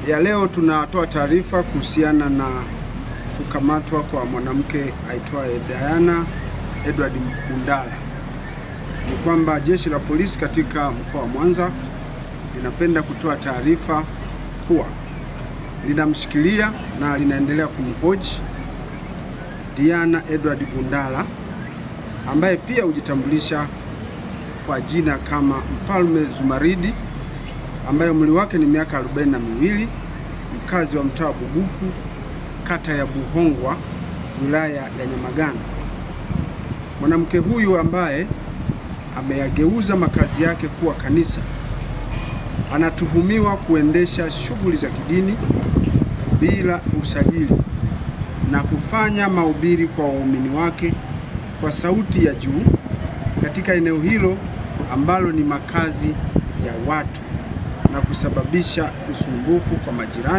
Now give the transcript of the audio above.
Ya leo tunatoa taarifa kuhusiana na kukamatwa kwa mwanamke aitwaye Diana Edward Bundala. Ni kwamba jeshi la polisi katika mkoa wa Mwanza linapenda kutoa taarifa kuwa linamshikilia na linaendelea kumhoji Diana Edward Bundala ambaye pia hujitambulisha kwa jina kama Mfalme Zumaridi, ambaye umri wake ni miaka 42, mkazi wa mtaa wa Bubuku, kata ya Buhongwa, wilaya ya Nyamagana. Mwanamke huyu ambaye ameyageuza makazi yake kuwa kanisa anatuhumiwa kuendesha shughuli za kidini bila usajili na kufanya mahubiri kwa waumini wake kwa sauti ya juu katika eneo hilo ambalo ni makazi ya watu na kusababisha usumbufu kwa majirani.